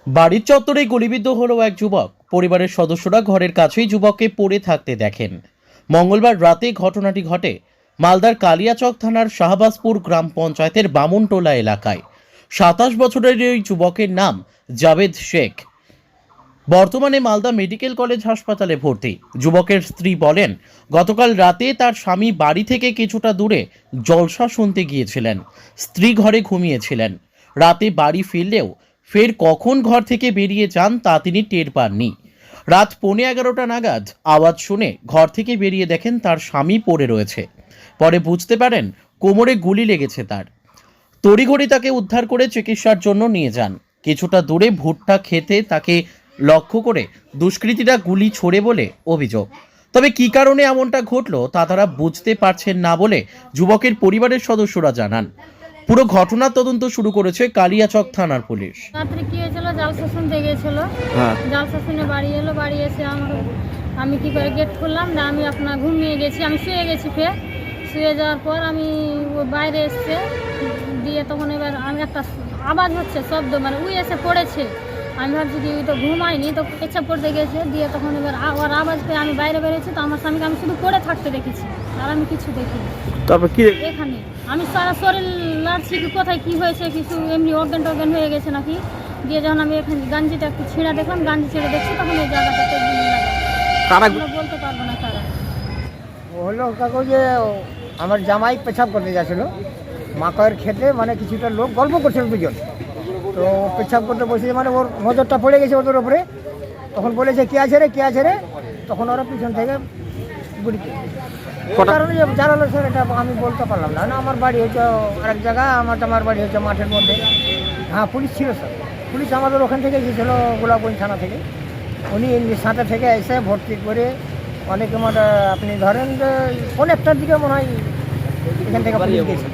বাড়ির চত্বরে গুলিবিদ্ধ হলো এক যুবক। পরিবারের সদস্যরা ঘরের কাছেই যুবককে পড়ে থাকতে দেখেন। মঙ্গলবার রাতে ঘটনাটি ঘটে মালদার কালিয়াচক থানার শাহবাজপুর গ্রাম পঞ্চায়েতের বামুনটোলা এলাকায়। 27 বছরের এই যুবকের নাম জাভেদ শেখ। বর্তমানে মালদা মেডিকেল কলেজ হাসপাতালে ভর্তি। যুবকের স্ত্রী বলেন, গতকাল রাতে তার স্বামী বাড়ি থেকে কিছুটা দূরে জলসা শুনতে গিয়েছিলেন। স্ত্রী ঘরে ঘুমিয়েছিলেন। রাতে বাড়ি ফিরলেও ফের কখন ঘর থেকে বেরিয়ে যান তা তিনি টের পাননি। রাত 11:15 নাগাদ আওয়াজ শুনে ঘর থেকে বেরিয়ে দেখেন তার স্বামী পড়ে রয়েছে। পরে বুঝতে পারেন কোমরে গুলি লেগেছে তার। তড়িঘড়ি তাকে উদ্ধার করে চিকিৎসার জন্য নিয়ে যান। কিছুটা দূরে ভুট্টা খেতে তাকে লক্ষ্য করে দুষ্কৃতীরা গুলি ছোড়ে বলে অভিযোগ। তবে কী কারণে এমনটা ঘটলো তা তারা বুঝতে পারছেন না বলে যুবকের পরিবারের সদস্যরা জানান। পুরো ঘটনার তদন্ত শুরু করেছে কালিয়াচক থানার পুলিশ। রাত্রে কি হয়েছিল, জালসা শুনতে গিয়েছিল। জালসা শুনে বাড়ি এলো, বাড়ি এসে আমি কি করে গেট খুললাম না, আমি আপনার ঘুমিয়ে গেছি, আমি শুয়ে গেছি। ফের শুয়ে যাওয়ার পর আমি বাইরে এসছে দিয়ে তখন এবার আমি একটা আওয়াজ হচ্ছে, শব্দ, মানে উই এসে পড়েছে। আমি ভাবছি কি ওই তো ঘুমাইনি, তো পেছা পড়তে গেছে দিয়ে তখন এবার ওর আওয়াজ পেয়ে আমি বাইরে বেরিয়েছি। তো আমার স্বামীকে আমি শুধু পড়ে থাকতে দেখেছি, আর আমি কিছু দেখিনি। তারপর কি এখানে আমি সারা শরীর লাড়ছি, কি কোথায় কি হয়েছে, কিছু এমনি অজ্ঞান টজ্ঞান হয়ে গেছে নাকি। দিয়ে যখন আমি এখানে গাঞ্জিটা একটু ছিঁড়া দেখলাম, গাঞ্জি ছেড়ে দেখছি, তখন এই জায়গাটাতে কারা আমরা বলতে পারবো না কারা। হলো কাকু যে আমার জামাই পেছাব করতে যাচ্ছিল মাকয়ের খেতে, মানে কিছুটা লোক গল্প করছিল দুজন। তো পেছাব করতে বসেছে, মানে ওর নজরটা পড়ে গেছে ওদের ওপরে। তখন বলেছে কে আছে রে, কে আছে রে। তখন ওরা পিছন থেকে গুলি কারণে জানালো স্যার, এটা আমি বলতে পারলাম না। না, আমার বাড়ি হচ্ছে আরেক জায়গা, আমার বাড়ি হচ্ছে মাঠের মধ্যে। হ্যাঁ, পুলিশ ছিল স্যার, পুলিশ আমাদের ওখান থেকে গিয়েছিল গোলাপগঞ্জ থানা থেকে। উনি সাঁতা থেকে এসে ভর্তি করে অনেকে, মানে আপনি ধরেন যে অনেকটার দিকে মনে হয় এখান থেকে পুলিশ গেছে।